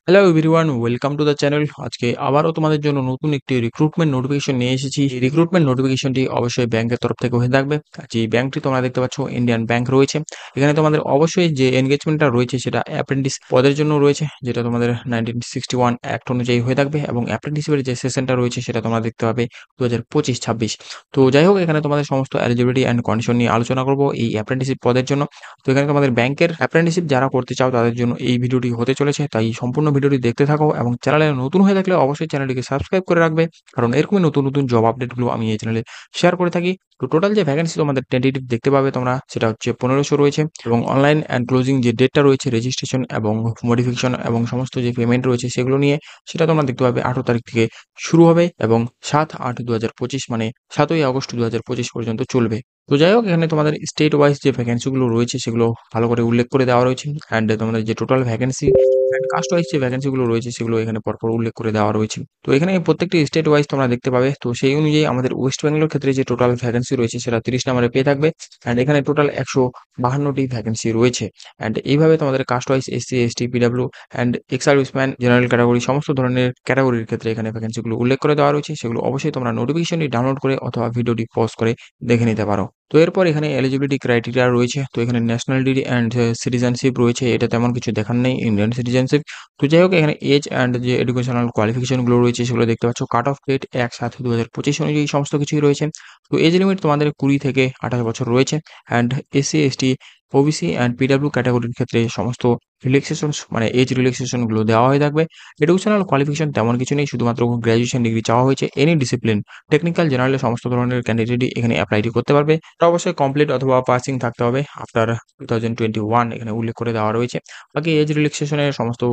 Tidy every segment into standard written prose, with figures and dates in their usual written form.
Hello everyone, welcome to the channel. আজকে আবারও তোমাদের জন্য নতুন একটি রিক্রুটমেন্ট নোটিফিকেশন নিয়ে এসেছি। এই রিক্রুটমেন্ট নোটিফিকেশনটি অবশ্যই ব্যাংকের তরফ থেকে হয়ে থাকবে। আর যে ব্যাংকটি তোমরা দেখতে পাচ্ছ ইন্ডিয়ান ব্যাংক রয়েছে। এখানে তোমাদের অবশ্যই যে এনগেজমেন্টটা রয়েছে সেটা অ্যাপ্রেন্টিস পদের জন্য রয়েছে, যেটা তোমাদের 1961 অ্যাক্ট অনুযায়ী হয়ে থাকবে, এবং অ্যাপ্রেন্টিসের যে সেশনটা রয়েছে সেটা তোমরা দেখতে পাবে 2025-26। তো যাই হোক, এখানে তোমাদের সমস্ত এলিজিবিলিটি অ্যান্ড কন্ডিশন নিয়ে আলোচনা করবো এই অ্যাপ্রেন্টিসিপ পদের জন্য। তো এখানে তোমাদের ব্যাংকের অ্যাপ্রেন্টিসশিপ যারা করতে চাও তাদের জন্য এই ভিডিওটি হতে চলেছে, তাই সম্পূর্ণ ভিডিওটি দেখতে থাকো এবং চ্যানেলে নতুন হয়ে থাকলে অবশ্যই চ্যানেলটিকে সাবস্ক্রাইব করে রাখবে, কারণ এরকমই নতুন নতুন জব আপডেটগুলো আমি এই চ্যানেলে শেয়ার করে থাকি। তো টোটাল যে ভ্যাকেন্সি তোমাদের টেন্টেটিভ দেখতে পাবে তোমরা, সেটা হচ্ছে 1500 রয়েছে, এবং অনলাইন অ্যান্ড ক্লোজিং যে ডেটটা রয়েছে রেজিস্ট্রেশন এবং মডিফিকেশন এবং সমস্ত যে পেমেন্ট রয়েছে সেগুলো নিয়ে, সেটা তোমরা দেখতে পাবে 18 তারিখ থেকে শুরু হবে এবং 7/8/2025 মানে 7ই আগস্ট 2025 পর্যন্ত চলবে। তো যাই হোক, এখানে তোমাদের স্টেট ওয়াইজ যে ভ্যাকেন্সিগুলো রয়েছে সেগুলো ভালো করে উল্লেখ করে দেওয়া রয়েছে, অ্যান্ড তোমাদের যে total vacancy and caste wise যে ভ্যাকেন্সিগুলো রয়েছে সেগুলো এখানে পরপর উল্লেখ করে দেওয়া রয়েছে। তো এখানে প্রত্যেকটি স্টেট ওয়াইজ তোমরা দেখতে পাবে। তো সেই অনুযায়ী আমাদের ওয়েস্ট বেঙ্গলের ক্ষেত্রে যে টোটাল ভ্যাকেন্সি রয়েছে সেটা 30 নম্বরে পেয়ে থাকবে, অ্যান্ড এখানে টোটাল 152টি ভ্যাকেন্সি রয়েছে। অ্যান্ড এইভাবে তোমাদের caste wise SC ST PW and ex serviceman general category সমস্ত ধরনের ক্যাটাগরির ক্ষেত্রে এখানে ভ্যাকেন্সিগুলো উল্লেখ করে দেওয়া রয়েছে। সেগুলো অবশ্যই তোমরা নোটিফিকেশনটি ডাউনলোড করে অথবা ভিডিওটি পজ করে দেখে নিতে পারো। তো এরপর এখানে এলিজিবিলিটি ক্রাইটেরিয়া রয়েছে। তো এখানে ন্যাশনালিটি অ্যান্ড সিটিজেনশিপ রয়েছে, এটা তেমন কিছু দেখার নেই, ইন্ডিয়ান সিটিজেনশিপ। তো যাই হোক, এখানে এজ অ্যান্ড যে এডুকেশনাল কোয়ালিফিকেশনগুলো রয়েছে সেগুলো দেখতে পাচ্ছ। কাট অফ ডেট 1/7/2025 অনুযায়ী সমস্ত কিছুই রয়েছে। তো এজ লিমিট তোমাদের 20 থেকে 28 বছর রয়েছে, and SC ST OBC and PW ক্যাটাগরির ক্ষেত্রে সমস্ত রিল্যাক্সেশনস মানে এজ রিল্যাক্সেশনগুলো দেওয়া হয়ে থাকবে। এডুকেশনাল কোয়ালিফিকেশন তেমন কিছু নেই, শুধুমাত্র গ্র্যাজুয়েশন ডিগ্রি চাওয়া হয়েছে। এনি ডিসিপ্লিন টেকনিক্যাল জেনারেলের সমস্ত ধরনের ক্যান্ডিডেটই এখানে অ্যাপ্লাইটি করতে পারবে। এটা অবশ্যই কমপ্লিট অথবা পাসিং থাকতে হবে আফটার 2021 এখানে উল্লেখ করে দেওয়া রয়েছে। বাকি এজ রিল্যাক্সেশনের সমস্ত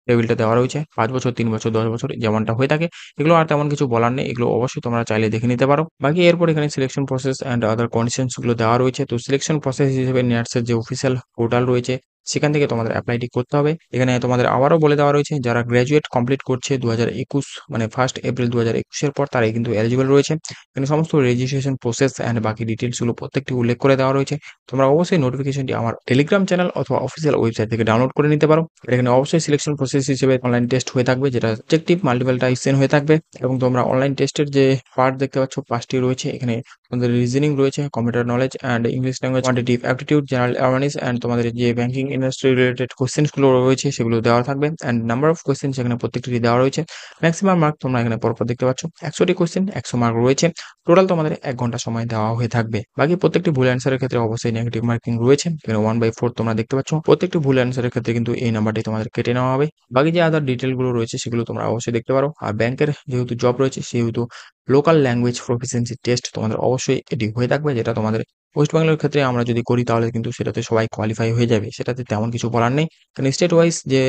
টেবিলটা দেওয়া রয়েছে 5 বছর, 3 বছর, 10 বছর যেমনটা হয়ে থাকে। এগুলো আর তেমন কিছু বলার নেই, এগুলো অবশ্যই তোমরা চাইলে দেখে নিতে পারো। বাকি এরপর এখানে selection process and other conditions গুলো দেওয়া রয়েছে। তো সিলেকশন প্রসেস হিসেবে NATS এর যে অফিসিয়াল পোর্টাল রয়েছে সেখান থেকে তোমাদের অ্যাপ্লাইটি করতে হবে। এখানে তোমাদের আবারও বলে দেওয়া রয়েছে যারা গ্র্যাজুয়েট কমপ্লিট করছে 2021 মানে 1 এপ্রিল 2021 এর পর তারাই কিন্তু এলিজিবল রয়েছে। এখানে সমস্ত রেজিস্ট্রেশন প্রসেস অ্যান্ড বাকি ডিটেইলস গুলো প্রত্যেকটি উল্লেখ করে দেওয়া রয়েছে। তোমরা অবশ্যই নোটিফিকেশনটি আমার টেলিগ্রাম চ্যানেল অথবা অফিসিয়াল ওয়েবসাইট থেকে ডাউনলোড করে নিতে পারো। এখানে অবশ্যই সিলেকশন প্রসেস হিসেবে অনলাইন টেস্ট হয়ে থাকবে, যেটা সাবজেক্টিভ মাল্টিপল টাইপসের হয়ে থাকবে, এবং তোমরা অনলাইন টেস্টের যে পার্ট দেখতে পাচ্ছ 5টি রয়েছে। এখানে তোমাদের রিজনিং রয়েছে, computer knowledge and English language, quantitative aptitude, general awareness, and তোমাদের যে ব্যাংকিং ইন্ডাস্ট্রি রিলেটেড কোশ্চেন্স গুলো রয়েছে সেগুলো দেওয়া থাকবে, অ্যান্ড নাম্বার অফ কোশ্চেন্স এখানে প্রত্যেকটি দেওয়া রয়েছে। ম্যাক্সিমাম মার্ক তোমরা এখানে পরপর দেখতে পাচ্ছ 100টি কোশ্চেন, 100 মার্ক রয়েছে। টোটাল তোমাদের 1 ঘন্টা সময় দেওয়া হয়ে থাকবে। বাকি প্রত্যেকটি ভুল অ্যান্সারের ক্ষেত্রে অবশ্যই নেগেটিভ মার্কিং রয়েছে। এখানে 1/4 তোমরা দেখতে পাচ্ছ। প্রত্যেকটি ভুল অ্যান্সারের ক্ষেত্রে কিন্তু এই নাম্বারটি তোমাদের কেটে নেওয়া হবে। বাকি যে আদার ডিটেইল গুলো রয়েছে সেগুলো তোমরা অবশ্যই দেখতে পারো। আর ব্যাংকের যেহেতু জব রয়েছে সেহেতু লোকাল ল্যাঙ্গুয়েজ প্রফিসিয়েন্সি টেস্ট তোমাদের অবশ্যই এটি হয়ে থাকবে, যেটা তোমাদের ওয়েস্ট বেঙ্গলের ক্ষেত্রে আমরা যদি করি তাহলে কিন্তু সেটাতে সবাই কোয়ালিফাই হয়ে যাবে, সেটাতে তেমন কিছু বলার নেই। কারণ স্টেট ওয়াইজ যে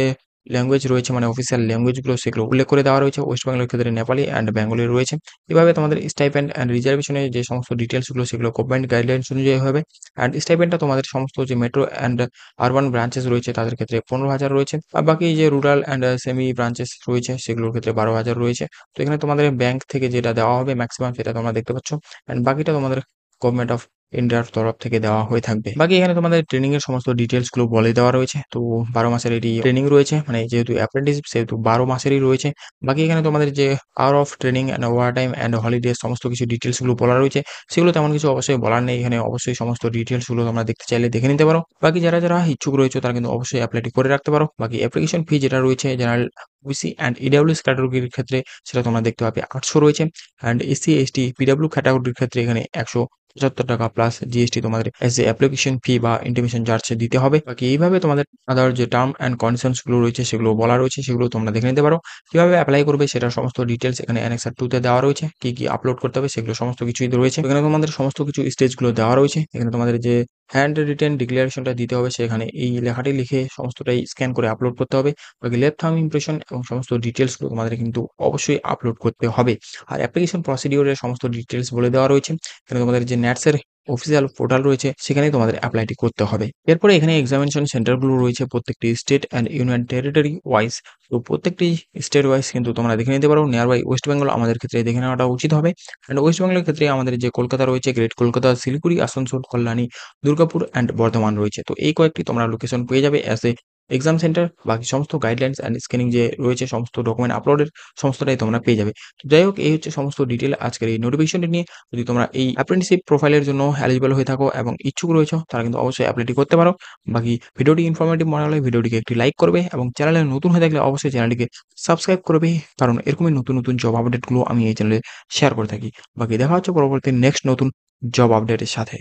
ল্যাঙ্গুয়েজ রয়েছে মানে অফিসিয়াল ল্যাঙ্গুয়েজগুলো সেগুলো উল্লেখ করে দেওয়া রয়েছে। ওয়েস্ট বেঙ্গলের ক্ষেত্রে নেপালি অ্যান্ড বেঙ্গলি রয়েছে। এভাবে তোমাদের স্টাইপেন্ড অ্যান্ড রিজার্ভেশনের যে সমস্ত ডিটেলসগুলো সেগুলো গভর্নমেন্ট গাইডলাইন্স অনুযায়ী হবে। অ্যান্ড স্টাইপেন্ডটা তোমাদের সমস্ত যে মেট্রো অ্যান্ড আরবান ব্রাঞ্চেস রয়েছে তাদের ক্ষেত্রে 15,000 রয়েছে, আর বাকি যে রুরাল অ্যান্ড সেমি ব্রাঞ্চেস রয়েছে সেগুলোর ক্ষেত্রে 12,000 রয়েছে। তো এখানে তোমাদের ব্যাংক থেকে যেটা দেওয়া হবে ম্যাক্সিমাম সেটা তোমরা দেখতে পাচ্ছ, অ্যান্ড বাকিটা তোমাদের গভর্নমেন্ট অফ ইন্ডিয়ার তরফ থেকে দেওয়া হয়ে থাকবে। বাকি এখানে তোমাদের ট্রেনিং এর সমস্ত ডিটেলস গুলো বলে দেওয়া রয়েছে। তো 12 মাসের এটি ট্রেনিং রয়েছে, মানে যেহেতু অ্যাপ্রেন্টিসশিপ সেহেতু 12 মাসেরই রয়েছে। বাকি এখানে তোমাদের যে hour of training and overtime and holiday সমস্ত কিছু ডিটেলস গুলো বলা রয়েছে, সেগুলো তেমন কিছু অবশ্যই বলার নেই। এখানে অবশ্যই সমস্ত ডিটেলস গুলো তোমরা দেখতে চাইলে দেখে নিতে পারো। বাকি যারা যারা ইচ্ছুক রয়েছে তারা কিন্তু অবশ্যই অ্যাপ্লাইটি করে রাখতে পারো। বাকি অ্যাপ্লিকেশন ফি যেটা রয়েছে জেনারেল ওবিসি অ্যান্ড ইডব্লিউএস ক্যাটাগরির ক্ষেত্রে সেটা তোমরা দেখতে পাবে 800 রয়েছে, অ্যান্ড এসসি এসটি পিডব্লিউ ক্যাটাগরির ক্ষেত্রে এখানে 175 টাকা প্লাস জিএসটি তোমাদের এজ এ অ্যাপ্লিকেশন ফি বা ইন্টিমেশন চার্জ দিতে হবে। বাকি এইভাবে তোমাদের আদার যে টার্ম অ্যান্ড কন্ডিশনস গুলো রয়েছে সেগুলো বলা রয়েছে, সেগুলো তোমরা দেখে নিতে পারো। কিভাবে অ্যাপ্লাই করবে সেটার সমস্ত ডিটেলস এখানে অ্যানেক্সার 2 তে দেওয়া রয়েছে। কি কি আপলোড করতে হবে সেগুলো সমস্ত কিছুই রয়েছে। এখানে তোমাদের সমস্ত কিছু স্টেজগুলো দেওয়া রয়েছে। এখানে তোমাদের যে হ্যান্ড রিটেন ডিক্লারেশনটা দিতে হবে সেখানে এই লেখাটি লিখে সমস্তটাই স্ক্যান করে আপলোড করতে হবে। বাকি লেফট থাম্ব ইমপ্রেশন এবং সমস্ত ডিটেলসগুলো তোমাদের কিন্তু অবশ্যই আপলোড করতে হবে। আর অ্যাপ্লিকেশন প্রসিডিওরের সমস্ত ডিটেলস বলে দেওয়া রয়েছে। এখানে তোমাদের যে NATS এর অফিসিয়াল পোর্টাল রয়েছে সেখানেই তোমাদের অ্যাপ্লাইটি করতে হবে। এরপরে এখানে এক্সামিনেশন সেন্টারগুলো রয়েছে প্রত্যেকটি state and union territory wise. তো প্রত্যেকটি স্টেট ওয়াইজ কিন্তু তোমরা দেখে নিতে পারো। নিয়ার বাই ওয়েস্ট বেঙ্গল আমাদের ক্ষেত্রে দেখে নেওয়াটা উচিত হবে। অ্যান্ড ওয়েস্ট বেঙ্গলের ক্ষেত্রে আমাদের যে কলকাতা রয়েছে, গ্রেট কলকাতা, শিলিগুড়ি, আসানসোল, কল্যাণী, দুর্গাপুর অ্যান্ড বর্ধমান রয়েছে। তো এই কয়েকটি তোমরা লোকেশন পেয়ে যাবে অ্যাজ এ এক্সাম সেন্টার, বাকি সমস্ত গাইডলাইনস অ্যান্ড স্ক্যানিং যে রয়েছে সমস্ত ডকুমেন্ট আপলোডের সমস্তটাই তোমরা পেয়ে যাবে। তো যাই হোক, এই হচ্ছে সমস্ত ডিটেইল আজকের এই নোটিফিকেশনটি নিয়ে। যদি তোমরা এই অ্যাপ্রেন্টিসশিপ প্রোফাইলের জন্য এলিজিবল হয়ে থাকো এবং ইচ্ছুক রয়েছো, তারা কিন্তু অবশ্যই অ্যাপ্লাইটি করতে পারো। বাকি ভিডিওটি ইনফরমেটিভ মনে হলে ভিডিওটিকে একটি লাইক করবে এবং চ্যানেলে নতুন হয়ে থাকলে অবশ্যই চ্যানেলটিকে সাবস্ক্রাইব করবে, কারণ এরকমই নতুন জব আপডেটগুলো আমি এই চ্যানেলে শেয়ার করে থাকি। বাকি দেখা হচ্ছে পরবর্তী নেক্সট নতুন জব আপডেটের সাথে।